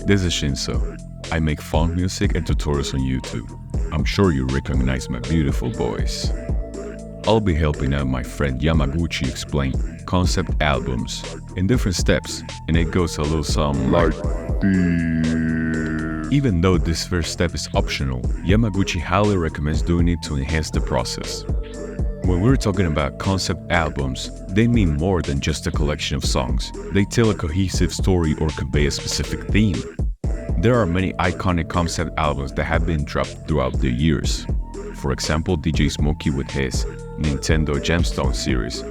This is Shinzo. I make funk music and tutorials on YouTube. I'm sure you recognize my beautiful voice. I'll be helping out my friend Yamaguchi explain concept albums in different steps, and it goes a little something like this. Even though this first step is optional, Yamaguchi highly recommends doing it to enhance the process. When we're talking about concept albums, they mean more than just a collection of songs. They tell a cohesive story or convey a specific theme. There are many iconic concept albums that have been dropped throughout the years. For example, DJ Smokey with his Nintendo Gemstone series.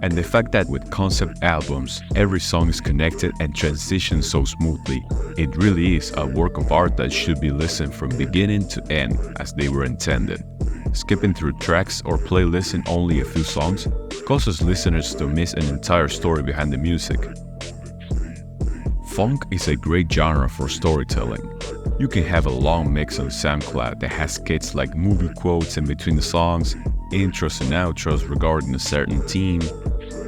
And the fact that with concept albums, every song is connected and transitions so smoothly, it really is a work of art that should be listened from beginning to end as they were intended. Skipping through tracks or playlisting only a few songs causes listeners to miss an entire story behind the music. Funk is a great genre for storytelling. You can have a long mix on SoundCloud that has skits like movie quotes in between the songs, intros and outros regarding a certain theme,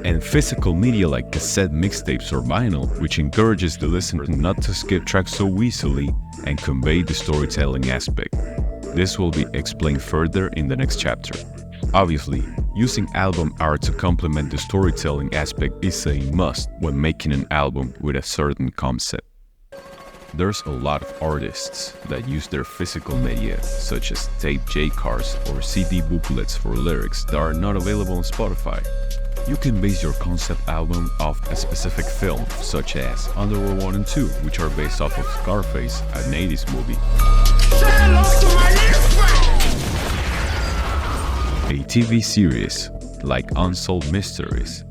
and physical media like cassette mixtapes or vinyl, which encourages the listener not to skip tracks so easily and convey the storytelling aspect. This will be explained further in the next chapter. Obviously, using album art to complement the storytelling aspect is a must when making an album with a certain concept. There's a lot of artists that use their physical media, such as tape J-cards or CD booklets for lyrics that are not available on Spotify. You can base your concept album off a specific film, such as Underworld 1 and 2, which are based off of Scarface, an 80s movie. A TV series, like Unsolved Mysteries.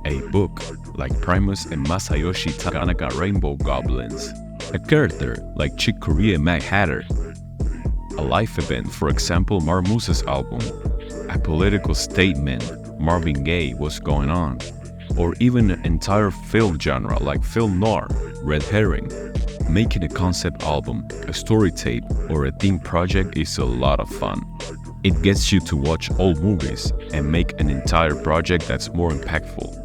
A book, like Primus and Masayoshi Tanaka Rainbow Goblins. A character, like Chick Corea Mad Hatter. A life event, for example Marmusa's album. A political statement, Marvin Gaye, What's Going On. Or even an entire film genre like film noir, Red Herring. Making a concept album, a story tape, or a theme project is a lot of fun. It gets you to watch old movies and make an entire project that's more impactful.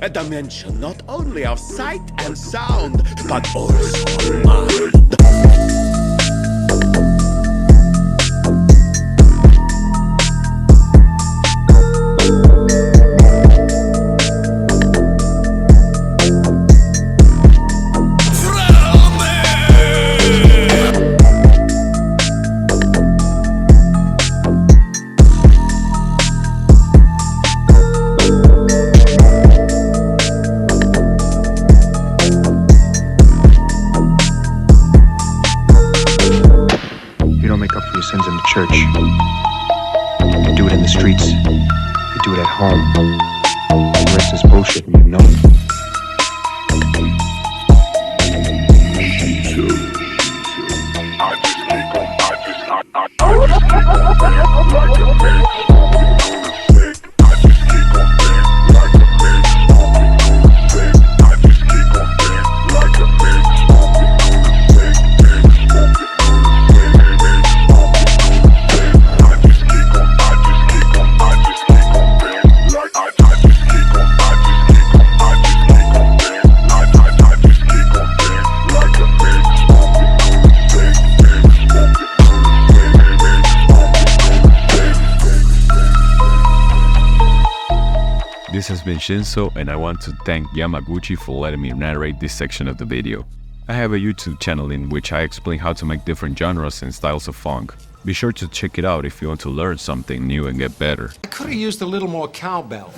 A dimension not only of sight and sound, but also mind. Sins in the church. You do it in the streets. You do it at home. The rest is bullshit, and you know it. This has been Shinzo, and I want to thank Yamaguchi for letting me narrate this section of the video. I have a YouTube channel in which I explain how to make different genres and styles of funk. Be sure to check it out if you want to learn something new and get better. I could have used a little more cowbell.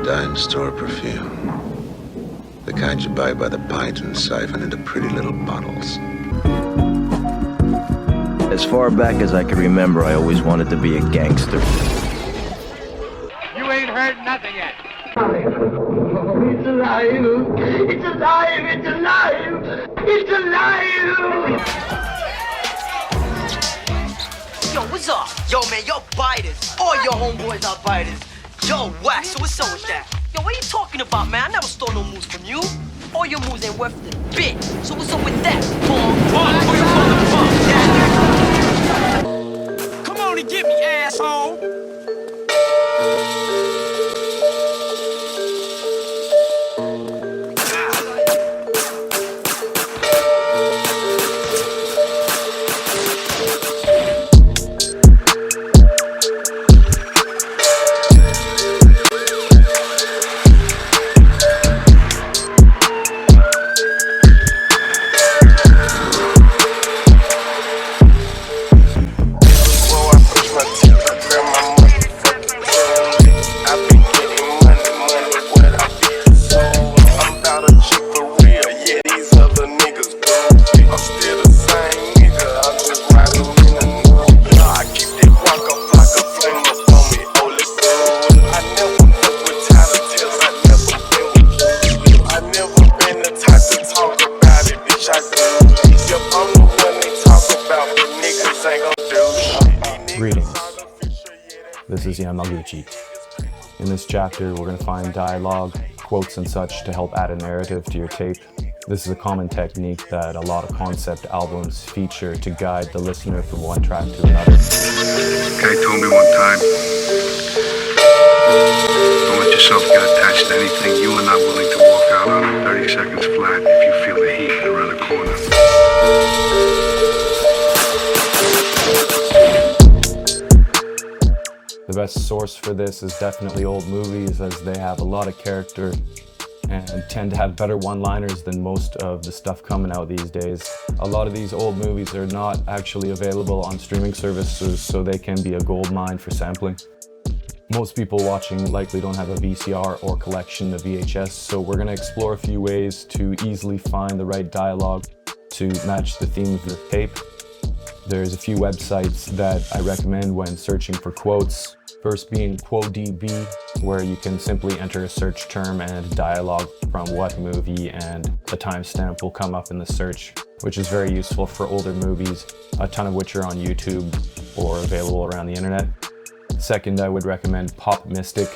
Dime store perfume. The kind you buy by the pint and siphon into pretty little bottles. As far back as I can remember, I always wanted to be a gangster. You ain't heard nothing yet. It's alive! It's alive! It's alive! It's alive! Yo, what's up? Yo, man, you're biters. All your homeboys are biters. Yo, wax, so what's up with that? Yo, what are you talking about, man? I never stole no moves from you. All your moves ain't worth the bit. So what's up with that? Come on and get me, asshole! Greetings, this is Yamaguchi. In this chapter, we're going to find dialogue, quotes and such to help add a narrative to your tape. This is a common technique that a lot of concept albums feature to guide the listener from one track to another. Guy told me one time, don't let yourself get attached to anything you are not willing to walk out on in 30 seconds flat if you feel the heat around the corner. The best source for this is definitely old movies, as they have a lot of character and tend to have better one-liners than most of the stuff coming out these days. A lot of these old movies are not actually available on streaming services, so they can be a gold mine for sampling. Most people watching likely don't have a VCR or collection of VHS, so we're going to explore a few ways to easily find the right dialogue to match the theme of your tape. There's a few websites that I recommend when searching for quotes. First being QuoDB, where you can simply enter a search term and dialogue from what movie, and a timestamp will come up in the search, which is very useful for older movies, a ton of which are on YouTube or available around the internet. Second, I would recommend Pop Mystic,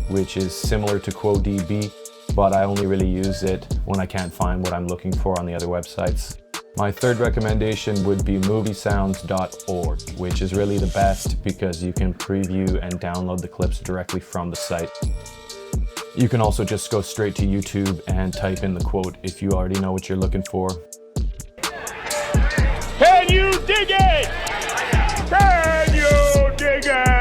which is similar to QuoDB, but I only really use it when I can't find what I'm looking for on the other websites. My third recommendation would be moviesounds.org, which is really the best because you can preview and download the clips directly from the site. You can also just go straight to YouTube and type in the quote if you already know what you're looking for. Can you dig it? Can you dig it?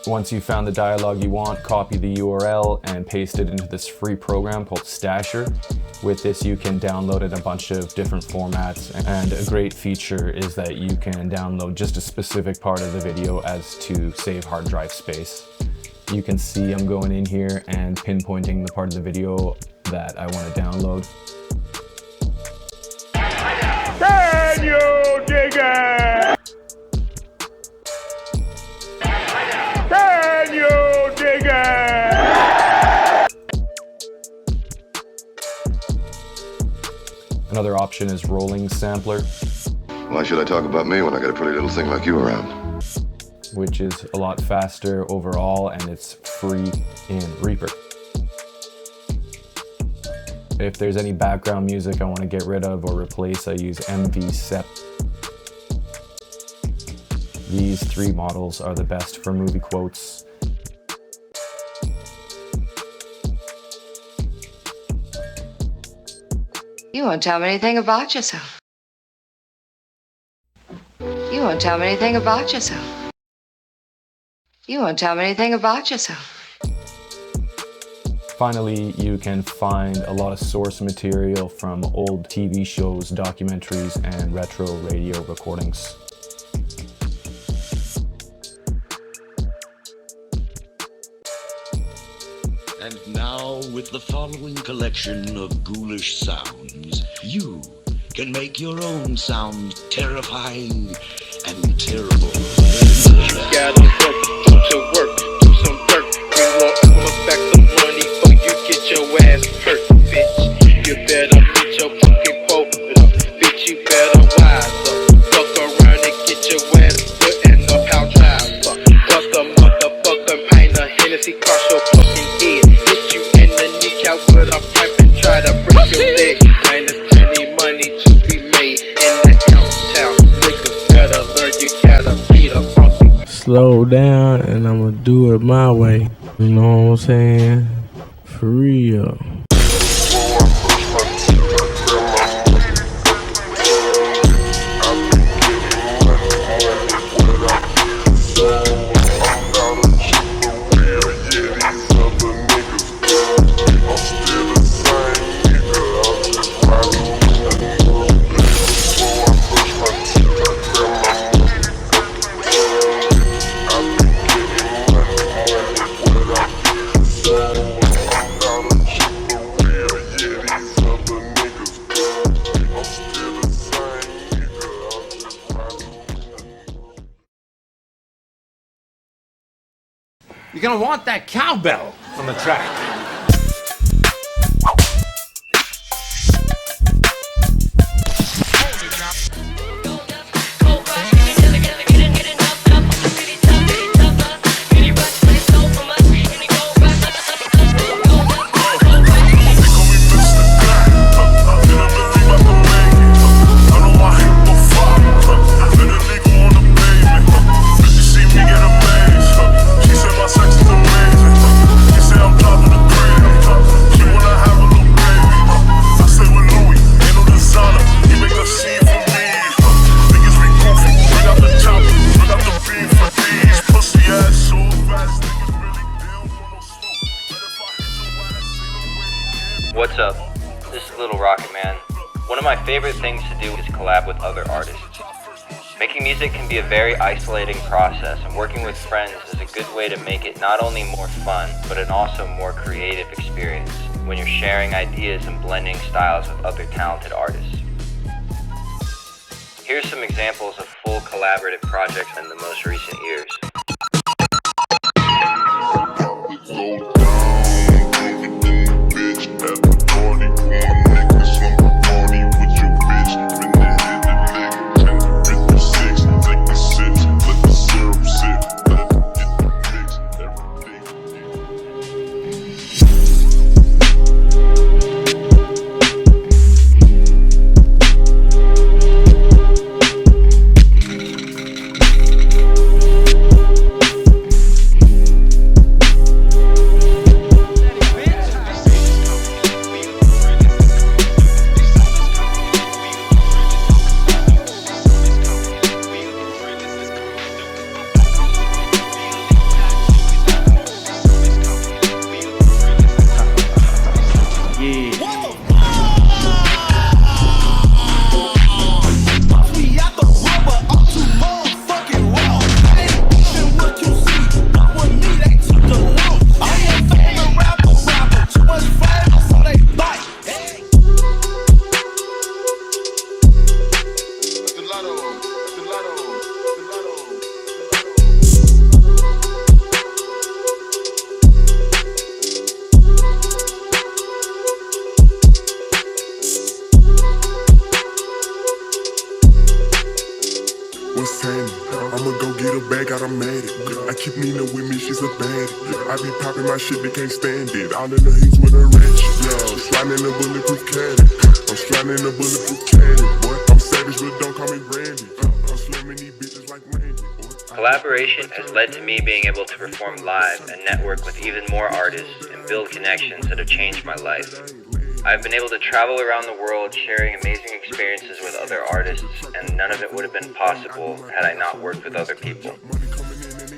Once you've found the dialogue you want, copy the URL and paste it into this free program called Stasher. With this, you can download it in a bunch of different formats, and a great feature is that you can download just a specific part of the video as to save hard drive space. You can see I'm going in here and pinpointing the part of the video that I want to download. Can you dig it? Can you dig it? Another option is Rolling Sampler, Why should I talk about me when I got a pretty little thing like you around? which is a lot faster overall, and it's free in Reaper. If there's any background music I want to get rid of or replace, I use MV-Sep. These three models are the best for movie quotes. You won't tell me anything about yourself. You won't tell me anything about yourself. You won't tell me anything about yourself. Finally, you can find a lot of source material from old TV shows, documentaries, and retro radio recordings. And now, with the following collection of ghoulish sounds, you can make your own sounds terrifying and terrible. Gotta work, do some work, do some dirt. We want I'ma stack some money before you get your ass hurt, bitch. You better get your fucking quota up, bitch. You better wise up. Fuck around and get your ass put in the pound drive. Bust a motherfucking pint of Hennessy across your fucking head. Hit you in the kneecap with a pipe and try to break your leg. Man, there's plenty money to be made in that town. Niggas better learn you gotta beat a funky. Slow down and I'ma do it my way. You know what I'm saying? For real. You're gonna want that cowbell on the track. What's up? This is Lil Rocketman. One of my favorite things to do is collab with other artists. Making music can be a very isolating process, and working with friends is a good way to make it not only more fun, but an also more creative experience when you're sharing ideas and blending styles with other talented artists. Here's some examples of full collaborative projects in the most recent years. What's happening? I'ma go get a bag, automatic. I keep Nina with me, she's a baddie. I be popping my shit, they can't stand it. All in the heat with a ratchet, yeah. Sliding in a bulletproof caddy. I'm sliding in a bulletproof caddy, boy. I'm savage, but don't call me Brandy. I'm slamming these bitches like Randy. Collaboration has led to me being able to perform live and network with even more artists and build connections that have changed my life. I've been able to travel around the world sharing amazing experiences with other artists, and none of it would have been possible had I not worked with other people.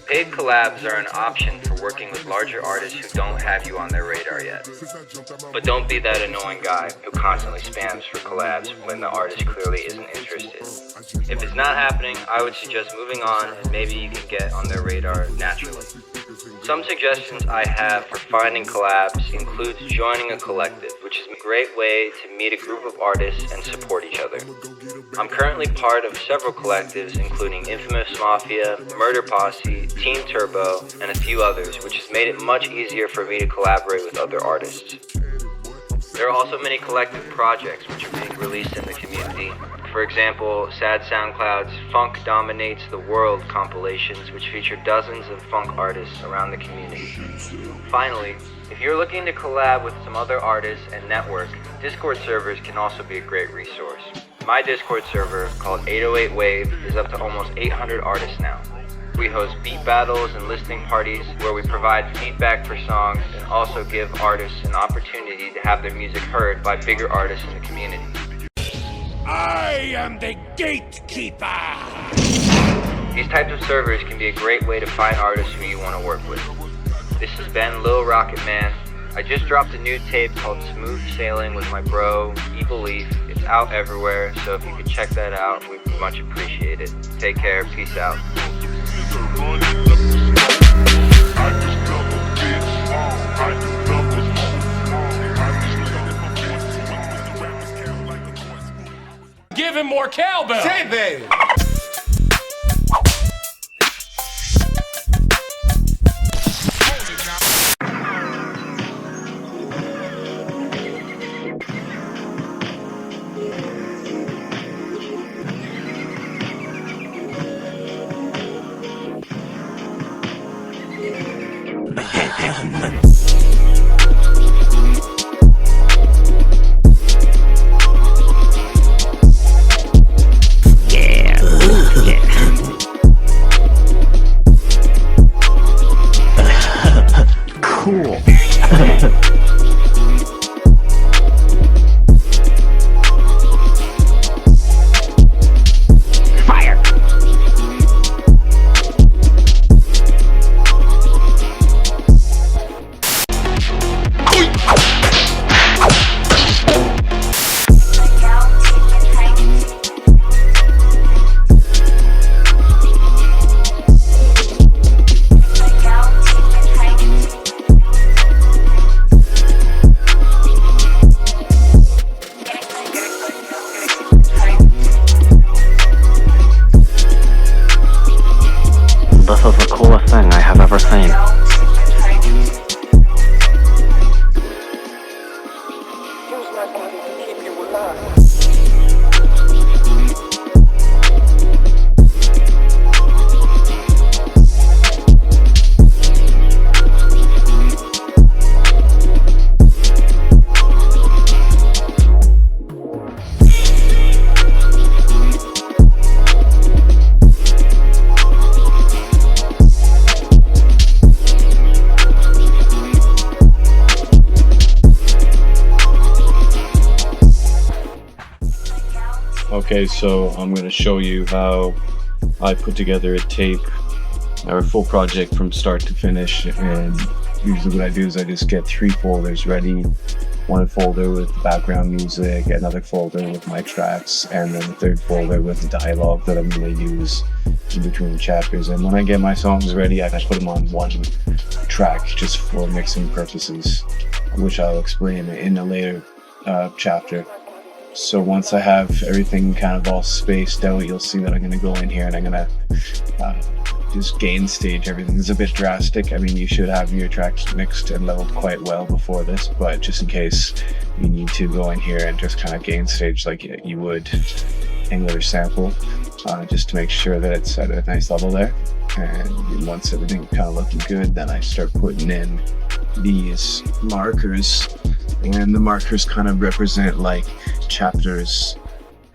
Paid collabs are an option for working with larger artists who don't have you on their radar yet. But don't be that annoying guy who constantly spams for collabs when the artist clearly isn't interested. If it's not happening, I would suggest moving on, and maybe you can get on their radar naturally. Some suggestions I have for finding collabs includes joining a collective, which is a great way to meet a group of artists and support each other. I'm currently part of several collectives, including Infamous Mafia, Murder Posse, Team Turbo, and a few others, which has made it much easier for me to collaborate with other artists. There are also many collective projects which are being released in the community. For example, Sad SoundCloud's Funk Dominates the World compilations, which feature dozens of funk artists around the community. Finally, if you're looking to collab with some other artists and network, Discord servers can also be a great resource. My Discord server, called 808 Wave, is up to almost 800 artists now. We host beat battles and listening parties where we provide feedback for songs and also give artists an opportunity to have their music heard by bigger artists in the community. I am the gatekeeper! These types of servers can be a great way to find artists who you want to work with. This has been Lil Rocketman. I just dropped a new tape called Smooth Sailing with my bro, E-Belief. It's out everywhere, so if you could check that out, we'd much appreciate it. Take care, peace out. Give him more cowbell! Say, baby! Cool. Fire. This is the coolest thing I have ever seen. Okay, so I'm going to show you how I put together a tape, or a full project from start to finish. And usually what I do is I just get 3 folders ready. One folder with background music, another folder with my tracks, and then a third folder with the dialogue that I'm going to use in between chapters. And when I get my songs ready, I put them on one track just for mixing purposes, which I'll explain in a later chapter. So once I have everything kind of all spaced out, you'll see that I'm going to go in here and I'm going to just gain stage everything. It's a bit drastic. I mean, you should have your tracks mixed and leveled quite well before this, but just in case you need to go in here and just kind of gain stage like you would any other sample, just to make sure that it's at a nice level there. And once everything kind of looking good, then I start putting in these markers, and the markers kind of represent like chapters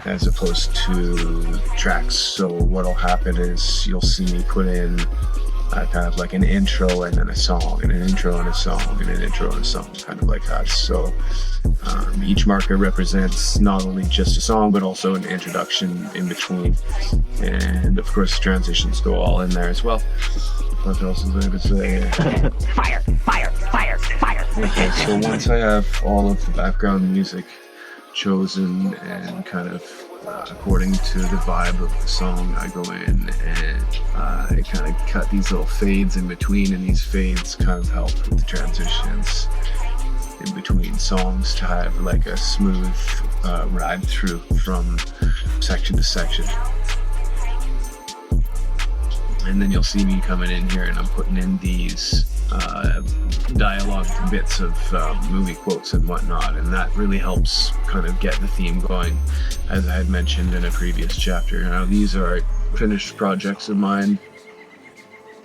as opposed to tracks. So what'll happen is you'll see me put in kind of like an intro and then a song, and an intro and a song, and an intro and a song, kind of like that. So each marker represents not only just a song, but also an introduction in between. And of course, transitions go all in there as well. What else is there to say? Fire, fire, fire, fire. Okay, so once I have all of the background music chosen and kind of according to the vibe of the song, I go in and I kind of cut these little fades in between, and these fades kind of help with the transitions in between songs to have like a smooth ride through from section to section. And then you'll see me coming in here and I'm putting in these dialogue bits of movie quotes and whatnot, and that really helps kind of get the theme going, as I had mentioned in a previous chapter. Now, these are finished projects of mine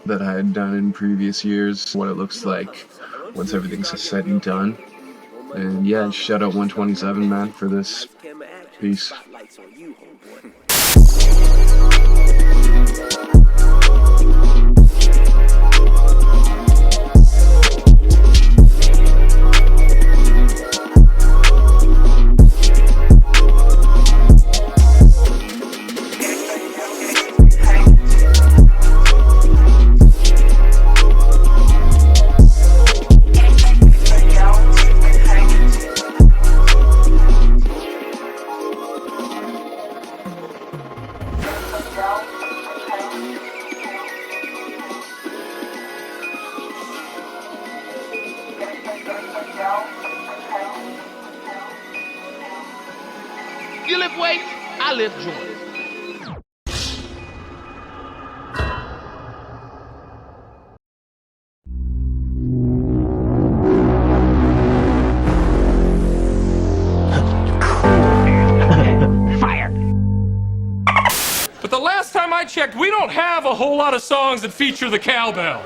that I had done in previous years, what it looks like once everything's said and done. And yeah, shout out 127, man, for this piece. You lift weights, I lift joints. But the last time I checked, we don't have a whole lot of songs that feature the cowbell.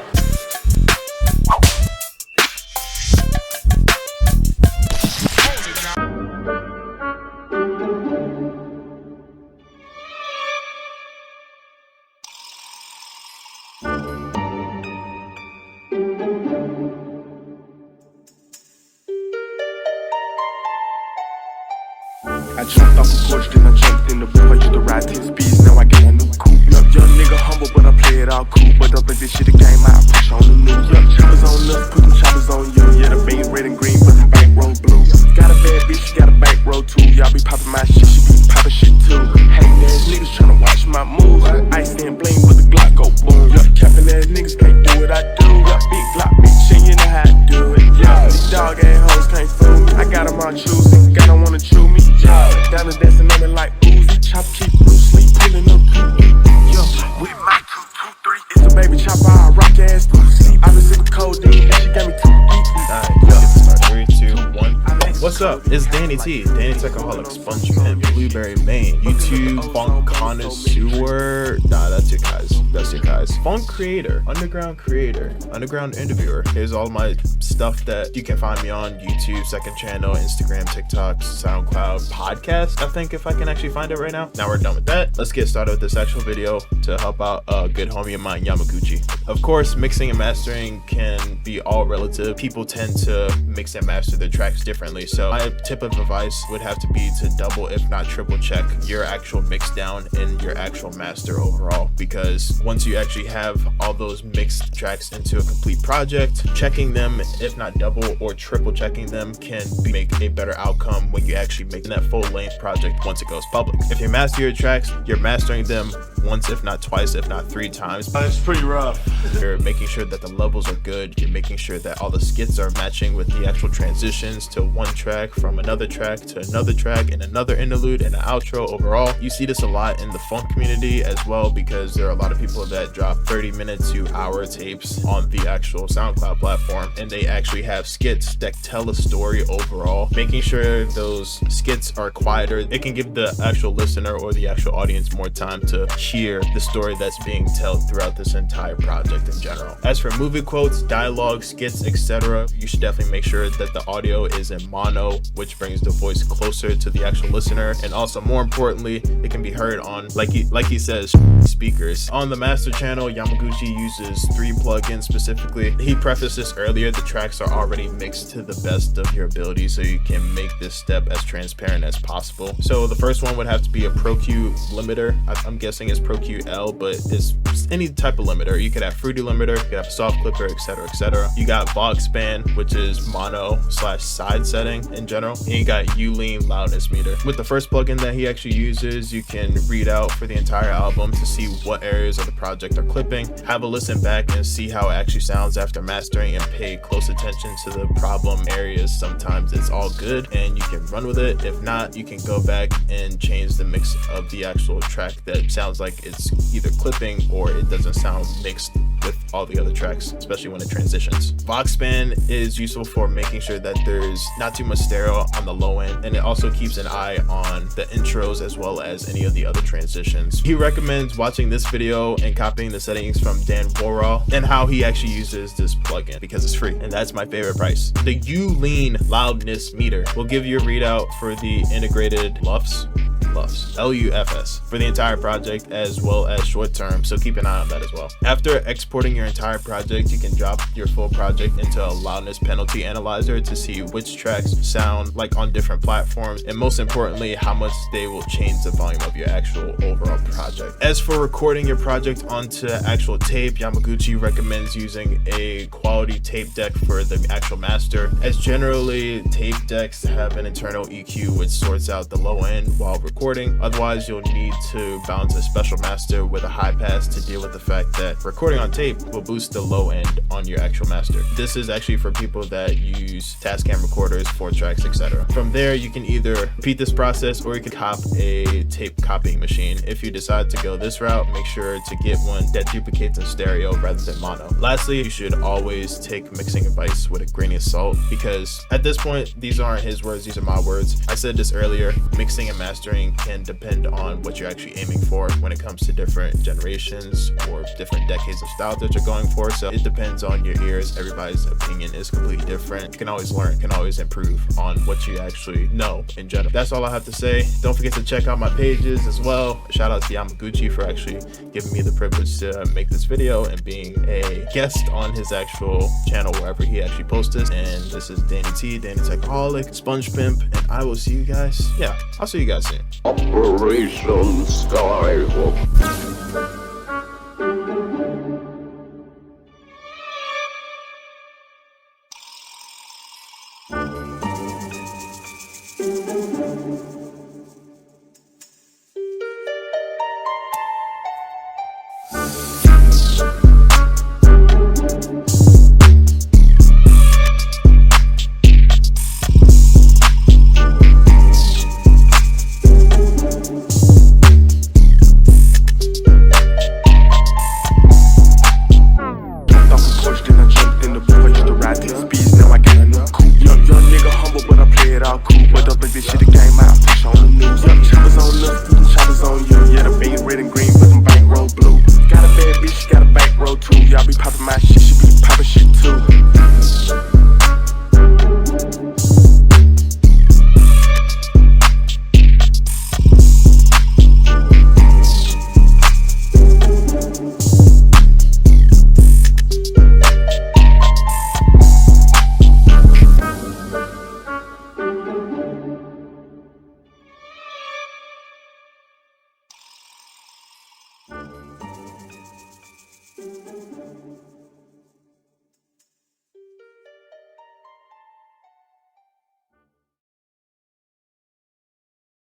I jumped off a porch, then I jumped in the booth. I used to ride 10 speeds, now I got a new coupe. Young nigga humble, but I play it all cool. But don't think this shit a game, I push on the news. Choppers on us, put them choppers on you. Yeah, the beans red and green, but the bankroll blue. Got a bad bitch, she got a bankroll too. Y'all be popping my shit, she be popping shit too. Hating ass niggas tryna watch my moves. Ice and bling, but the Glock go boom. Capping ass niggas can't do what I do. Big Glock, bitch, and you know how to do it. These dog ass hoes can't fool me. I got them all choosing, got them wanna chew me. Down and dancing on me like Uzi. Chop, keep Bruce Lee, pulling up. With my 223, it's a baby chopper, I rock ass pussy. I been sipping codeine, she got me too deep. Alright, 3, 2, 1. What's up? It's Danny T, Danny Techaholic, Sponge Pimp, Blueberry Main, YouTube, Funk Connoisseur. Nah, that's your guys. That's your guys. Funk creator, underground interviewer. Here's all my stuff that you can find me on YouTube, second channel, Instagram, TikTok, SoundCloud, podcast. I think if I can actually find it right now. Now we're done with that. Let's get started with this actual video to help out a good homie of mine, Yamaguchi. Of course, mixing and mastering can be all relative. People tend to mix and master their tracks differently. So my tip of advice would have to be to double, if not triple check your actual mix down and your actual master overall. Because once you actually have all those mixed tracks into a complete project, checking them, if not double or triple checking them, can make a better outcome when you actually make that full length project once it goes public. If you master your tracks, you're mastering them once, if not twice, if not 3 times. It's pretty rough. You're making sure that the levels are good. You're making sure that all the skits are matching with the actual transitions to one track, from another track to another track, and another interlude and an outro. Overall, you see this a lot in the funk community as well, because there are a lot of people that drop 30-minute to hour tapes on the actual SoundCloud platform, and they actually have skits that tell a story overall. Making sure those skits are quieter, it can give the actual listener or the actual audience more time to hear the story that's being told throughout this entire project in general. As for movie quotes, dialogue, skits, etc., you should definitely make sure that the audio is in mono, which brings the voice closer to the actual listener, and also more importantly, it can be heard on, like he says, speakers. On the the master channel, Yamaguchi uses 3 plugins specifically. He prefaced this earlier, the tracks are already mixed to the best of your ability, so you can make this step as transparent as possible. So the first one would have to be a Pro Q limiter. I'm guessing it's Pro QL, but it's any type of limiter. You could have Fruity limiter, you could have soft clipper, etc, etc. You got Vox band, which is mono / side setting in general, and you got U-Lean loudness meter. With the first plugin that he actually uses, you can read out for the entire album to see what areas of the project are clipping, have a listen back and see how it actually sounds after mastering, and pay close attention to the problem areas. Sometimes it's all good and you can run with it. If not, you can go back and change the mix of the actual track that sounds like it's either clipping or it doesn't sound mixed with all the other tracks, especially when it transitions. Vox band is useful for making sure that there's not too much stereo on the low end, and it also keeps an eye on the intros as well as any of the other transitions. He recommends watching this video and copying the settings from Dan Worrell and how he actually uses this plugin because it's free, and that's my favorite price. The U-Lean loudness meter will give you a readout for the integrated LUFS, LUFS, for the entire project as well as short term, so keep an eye on that as well. After exporting your entire project, you can drop your full project into a loudness penalty analyzer to see which tracks sound like on different platforms, and most importantly, how much they will change the volume of your actual overall project. As for recording your project onto actual tape, Yamaguchi recommends using a quality tape deck for the actual master, as generally tape decks have an internal EQ which sorts out the low end while recording. Otherwise, you'll need to balance a special master with a high pass to deal with the fact that recording on tape will boost the low end on your actual master. This is actually for people that use Tascam recorders, 4 tracks, etc. From there, you can either repeat this process or you can cop a tape copying machine. If you decide to go this route, make sure to get one that duplicates in stereo rather than mono. Lastly, you should always take mixing advice with a grain of salt, because at this point, these aren't his words, these are my words. I said this earlier, mixing and mastering can depend on what you're actually aiming for when it comes to different generations or different decades of styles that you're going for. So it depends on your ears. Everybody's opinion is completely different. You can always learn, you can always improve on what you actually know in general. That's all I have to say. Don't forget to check out my pages as well. Shout out to Yamaguchi for actually giving me the privilege to make this video and being a guest on his actual channel wherever he actually posts this. And this is Danny T, Danny Techaholic, Sponge Pimp, and I will see you guys. Yeah, I'll see you guys soon. Operation Skyhook.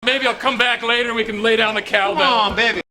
Maybe I'll come back later and we can lay down the cowbell. Come on, baby.